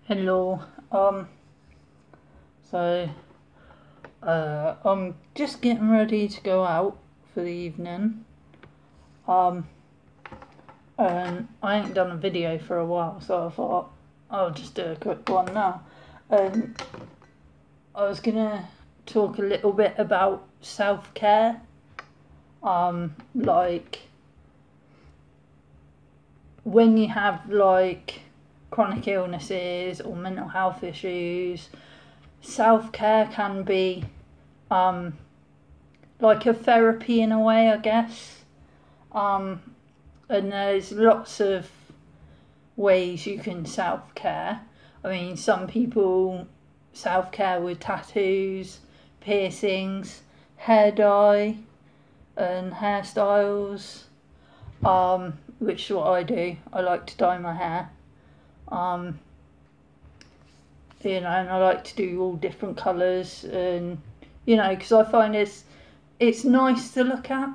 Hello. So I'm just getting ready to go out for the evening. And I ain't done a video for a while, so I thought I'll just do a quick one now. I was gonna talk a little bit about self-care. Like when you have like chronic illnesses or mental health issues, self-care can be like a therapy in a way, I guess. And there's lots of ways you can self-care. I mean, some people self-care with tattoos, piercings, hair dye and hairstyles, which is what I do. I like to dye my hair. And I like to do all different colours, and because I find it's nice to look at.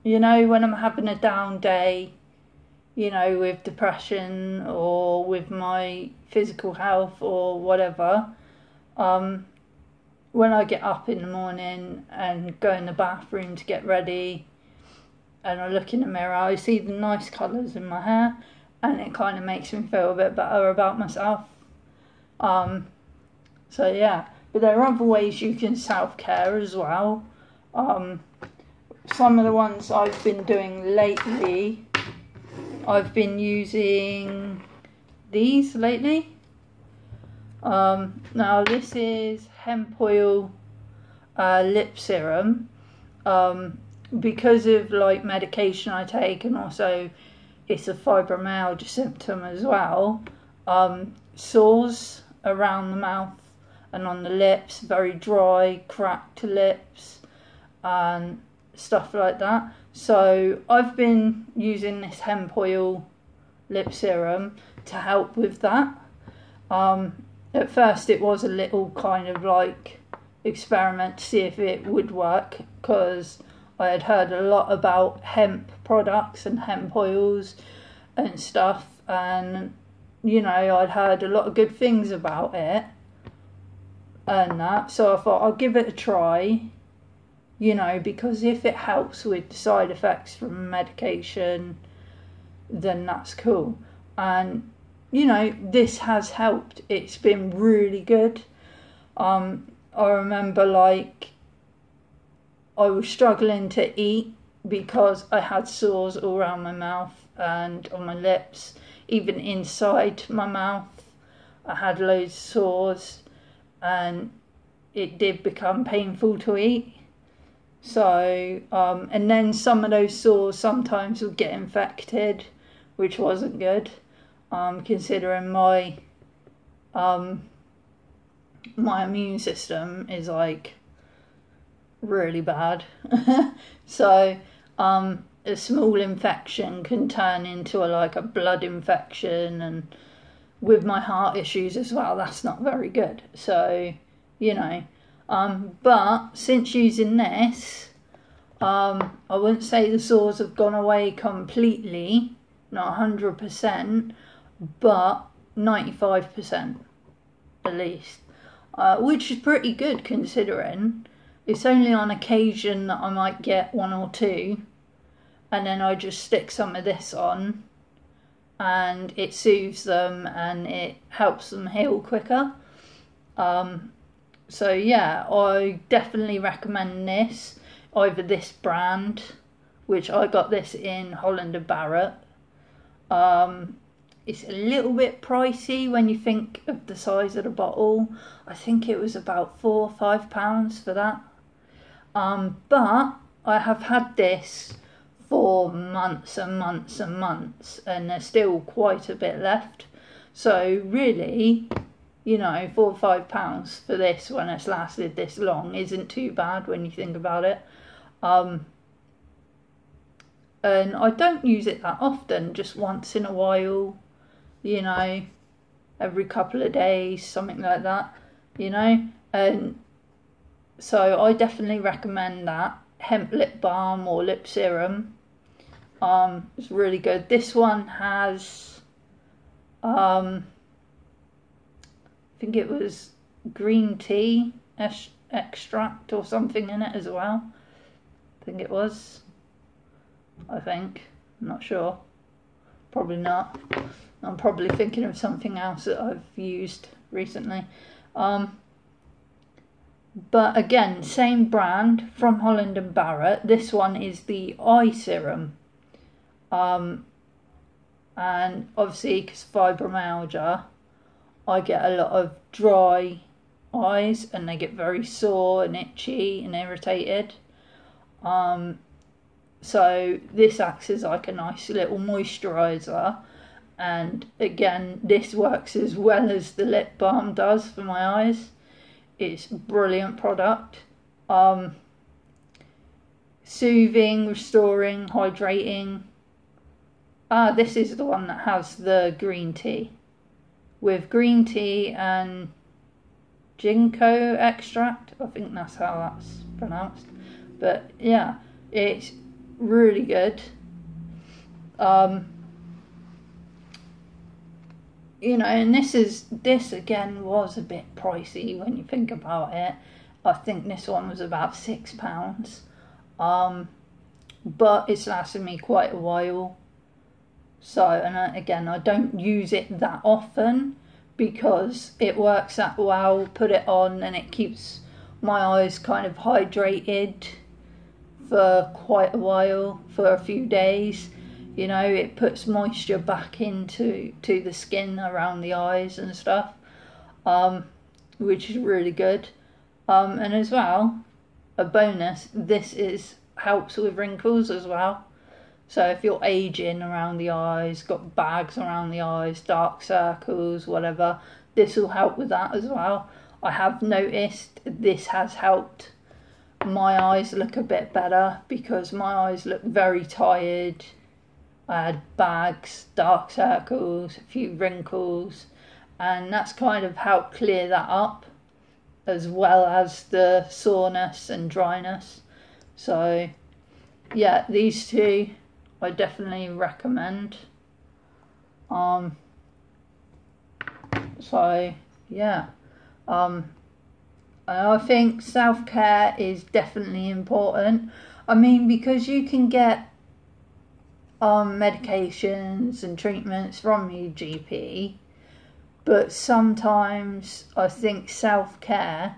When I'm having a down day, with depression or with my physical health or whatever, when I get up in the morning and go in the bathroom to get ready, and I look in the mirror, I see the nice colours in my hair, and it kind of makes me feel a bit better about myself. So yeah, but there are other ways you can self-care as well. Some of the ones I've been doing lately, I've been using these lately. Now this is hemp oil lip serum. Because of like medication I take, and also it's a fibromyalgia symptom as well. Sores around the mouth and on the lips, very dry, cracked lips, and stuff like that. So I've been using this hemp oil lip serum to help with that. At first it was a little kind of like experiment to see if it would work, because I had heard a lot about hemp products and hemp oils and stuff, and I'd heard a lot of good things about it and that, so I thought I'll give it a try, because if it helps with the side effects from medication, then that's cool. And this has helped. It's been really good. I remember like I was struggling to eat because I had sores all around my mouth and on my lips, even inside my mouth. I had loads of sores, and it did become painful to eat. So, and then some of those sores sometimes would get infected, which wasn't good, considering my immune system is like really bad. So a small infection can turn into a blood infection, and with my heart issues as well, that's not very good. So but since using this, I wouldn't say the sores have gone away completely, not 100%, but 95% at least, which is pretty good considering. It's only on occasion that I might get one or two, and then I just stick some of this on, and it soothes them and it helps them heal quicker. So yeah, I definitely recommend this, either this brand, which I got this in Holland & Barrett. It's a little bit pricey when you think of the size of the bottle. I think it was about £4 or £5 for that. But I have had this for months and months and months, and there's still quite a bit left. So really, £4 or £5 for this when it's lasted this long isn't too bad when you think about it. And I don't use it that often, just once in a while, every couple of days, something like that, and so I definitely recommend that hemp lip balm or lip serum. It's really good. This one has think it was green tea extract or something in it as well. I think it was. I'm not sure. Probably not. I'm probably thinking of something else that I've used recently. But again, same brand from Holland and Barrett. This one is the eye serum. And obviously, because fibromyalgia, I get a lot of dry eyes and they get very sore and itchy and irritated. So this acts as like a nice little moisturiser. And again, this works as well as the lip balm does for my eyes. It's a brilliant product. Soothing, restoring, hydrating. This is the one that has the green tea. With green tea and ginkgo extract. I think that's how that's pronounced. But yeah, it's really good. You know, and this again was a bit pricey when you think about it. I think this one was about £6. But it's lasted me quite a while. So, and again, I don't use it that often because it works that well. Put it on and it keeps my eyes kind of hydrated for quite a while, for a few days. You know, it puts moisture back into the skin around the eyes and stuff, which is really good. And as well, a bonus, this helps with wrinkles as well. So if you're aging around the eyes, got bags around the eyes, dark circles, whatever, this will help with that as well. I have noticed this has helped my eyes look a bit better because my eyes look very tired. I had bags, dark circles, a few wrinkles, and that's kind of helped clear that up, as well as the soreness and dryness. So yeah, these two I definitely recommend. So yeah, I think self-care is definitely important. I mean, because you can get medications and treatments from your GP, but sometimes I think self-care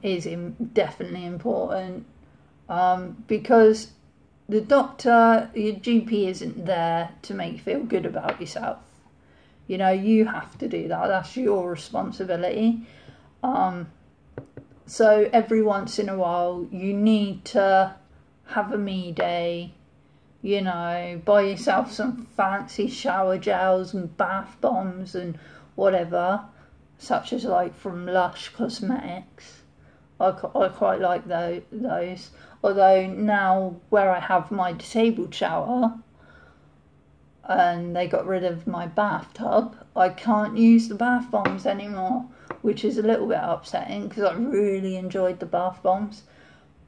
is definitely important, because the doctor, your GP isn't there to make you feel good about yourself. You know, you have to do that. That's your responsibility. So every once in a while you need to have a me day, you know, buy yourself some fancy shower gels and bath bombs and whatever, such as like from Lush Cosmetics. I quite like those. Although now where I have my disabled shower and they got rid of my bathtub, I can't use the bath bombs anymore, which is a little bit upsetting because I really enjoyed the bath bombs.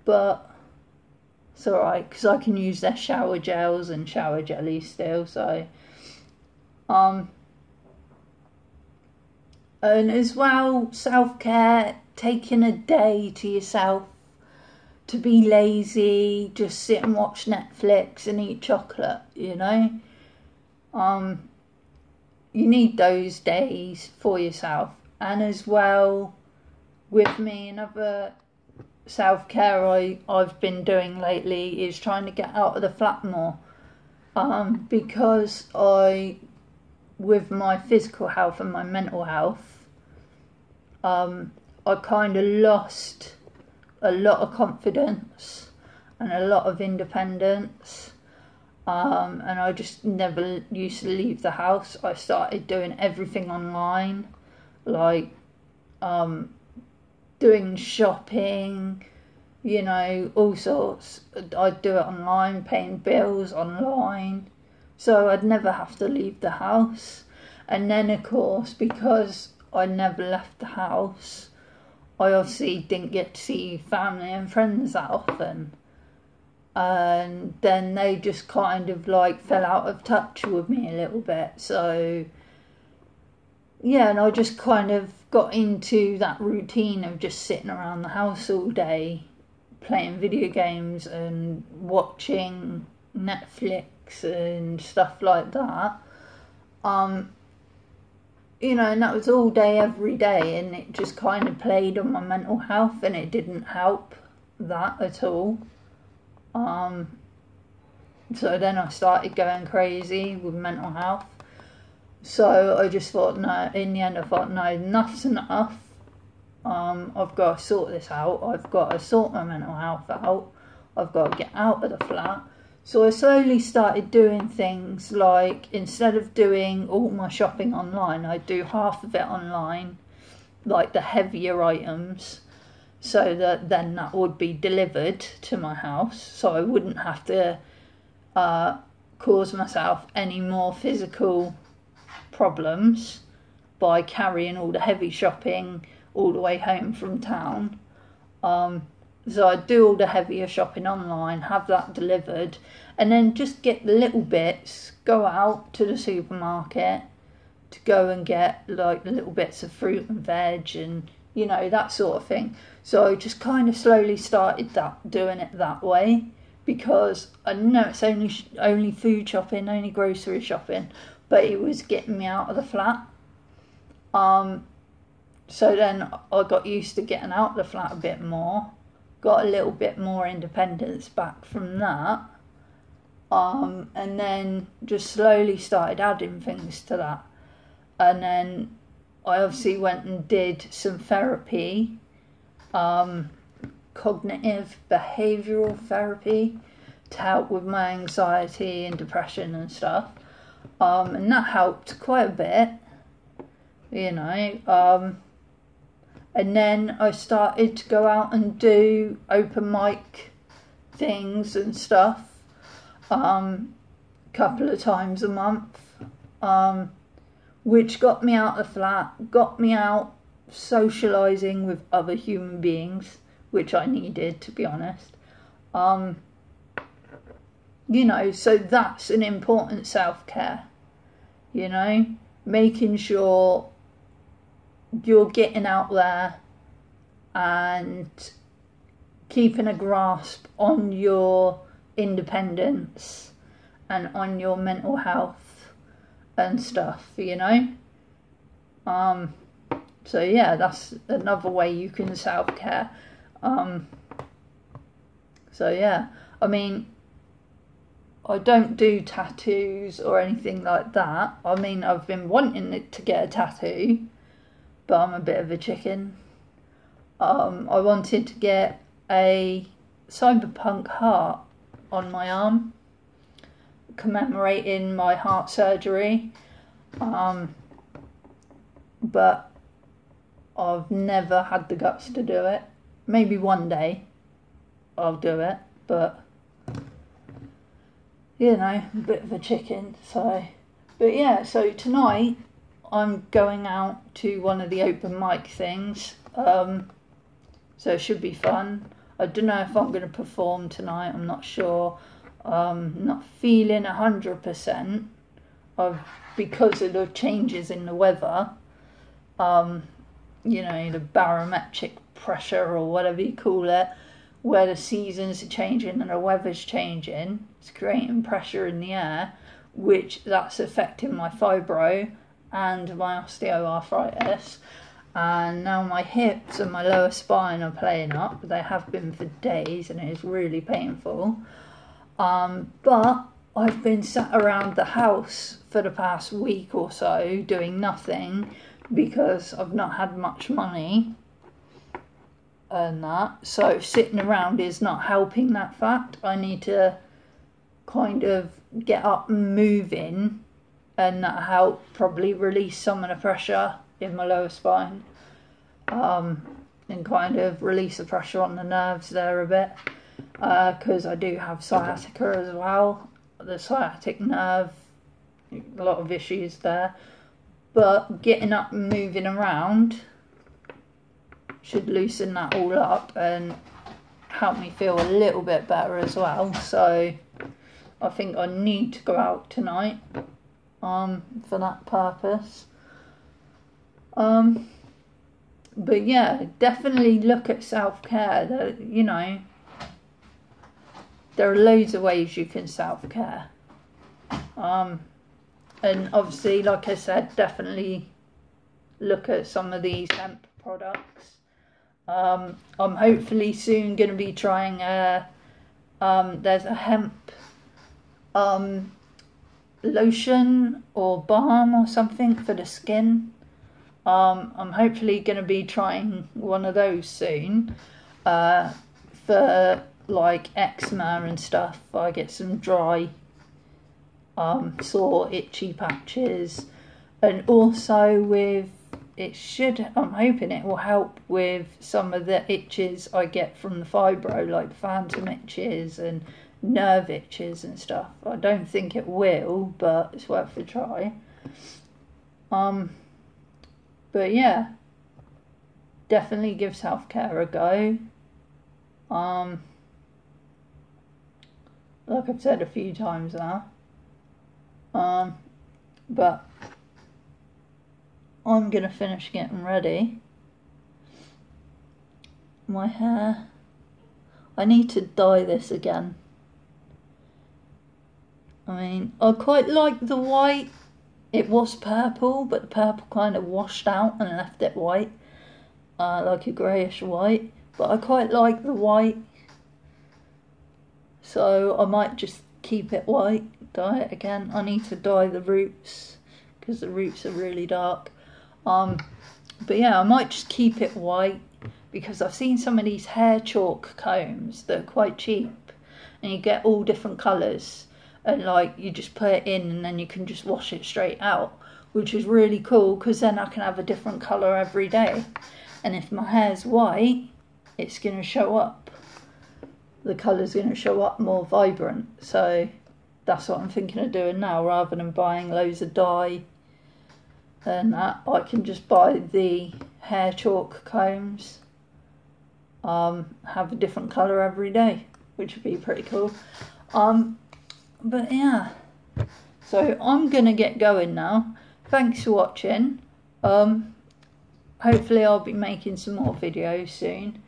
But it's alright because I can use their shower gels and shower jellies still. So and as well, self-care, taking a day to yourself, to be lazy, just sit and watch Netflix and eat chocolate, you know. You need those days for yourself. And as well, with me, another self-care I've been doing lately is trying to get out of the flat more, because with my physical health and my mental health, I kind of lost a lot of confidence and a lot of independence, and I just never used to leave the house. I started doing everything online, like doing shopping, you know, all sorts. I'd do it online, paying bills online, so I'd never have to leave the house. And then of course, because I never left the house, I obviously didn't get to see family and friends that often, and then they just kind of like fell out of touch with me a little bit. So yeah, and I just kind of got into that routine of just sitting around the house all day, playing video games and watching Netflix and stuff like that. And that was all day, every day, and it just kind of played on my mental health, and it didn't help that at all. So then I started going crazy with mental health. So I just thought, no, in the end I thought, no, enough's enough. I've got to sort this out. I've got to sort my mental health out. I've got to get out of the flat. So I slowly started doing things like, instead of doing all my shopping online, I do half of it online, like the heavier items, so that then that would be delivered to my house, so I wouldn't have to cause myself any more physical problems by carrying all the heavy shopping all the way home from town. So I do all the heavier shopping online, have that delivered, and then just get the little bits, go out to the supermarket to go and get like the little bits of fruit and veg and, that sort of thing. So I just kind of slowly started doing it that way, because I know it's only food shopping, only grocery shopping, but it was getting me out of the flat. So then I got used to getting out of the flat a bit more, got a little bit more independence back from that, and then just slowly started adding things to that. And then I obviously went and did some therapy, cognitive behavioural therapy, to help with my anxiety and depression and stuff, and that helped quite a bit, and then I started to go out and do open mic things and stuff, couple of times a month, which got me out of the flat, got me out socialising with other human beings, which I needed, to be honest. So that's an important self-care, making sure you're getting out there and keeping a grasp on your independence and on your mental health and stuff, So yeah, that's another way you can self-care. So yeah, I don't do tattoos or anything like that. I've been wanting to get a tattoo, but I'm a bit of a chicken. I wanted to get a cyberpunk heart on my arm, commemorating my heart surgery. But I've never had the guts to do it. Maybe one day I'll do it, but a bit of a chicken. So tonight I'm going out to one of the open mic things, so it should be fun. I don't know if I'm going to perform tonight, I'm not sure. Not feeling 100% because of the changes in the weather, the barometric pressure or whatever you call it, where the seasons are changing and the weather's changing. It's creating pressure in the air, which that's affecting my fibro and my osteoarthritis. And now my hips and my lower spine are playing up. They have been for days and it is really painful. But I've been sat around the house for the past week or so doing nothing because I've not had much money and that. So sitting around is not helping that fact. I need to kind of get up and moving, and that help probably release some of the pressure in my lower spine, and kind of release the pressure on the nerves there a bit, because I do have sciatica as well, the sciatic nerve, a lot of issues there. But getting up and moving around should loosen that all up and help me feel a little bit better as well. So I think I need to go out tonight for that purpose. But yeah, definitely look at self-care. You know, there are loads of ways you can self-care. And obviously, like I said, definitely look at some of these hemp products. I'm hopefully soon going to be trying there's a hemp lotion or balm or something for the skin. I'm hopefully going to be trying one of those soon for like eczema and stuff. I get some dry sore itchy patches, and also with I'm hoping it will help with some of the itches I get from the fibro, like phantom itches and nerve itches and stuff. I don't think it will, but it's worth a try. But yeah, definitely give self-care a go. Like I've said a few times now. But I'm gonna finish getting ready. My hair, I need to dye this again. I mean, I quite like the white. It was purple, but the purple kind of washed out and left it white, like a greyish white. But I quite like the white, so I might just keep it white, dye it again. I need to dye the roots because the roots are really dark. But yeah, I might just keep it white because I've seen some of these hair chalk combs that are quite cheap, and you get all different colours. And like you just put it in and then you can just wash it straight out, which is really cool because then I can have a different colour every day. And if my hair's white, it's going to show up. The colour's going to show up more vibrant. So that's what I'm thinking of doing now, rather than buying loads of dye and that. I can just buy the hair chalk combs, have a different colour every day, which would be pretty cool. But yeah, so I'm gonna get going now. Thanks for watching. Hopefully I'll be making some more videos soon.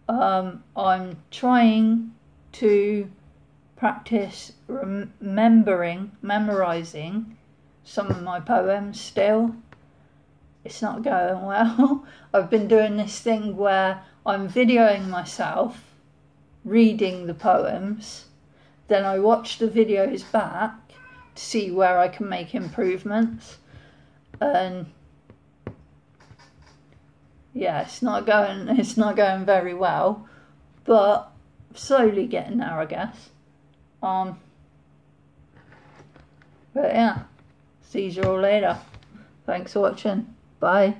I'm trying to practice memorizing some of my poems still. It's not going well. I've been doing this thing where I'm videoing myself reading the poems. Then I watch the videos back to see where I can make improvements. And yeah, it's not going very well, but slowly getting there, I guess. But yeah, see you all later. Thanks for watching. Bye.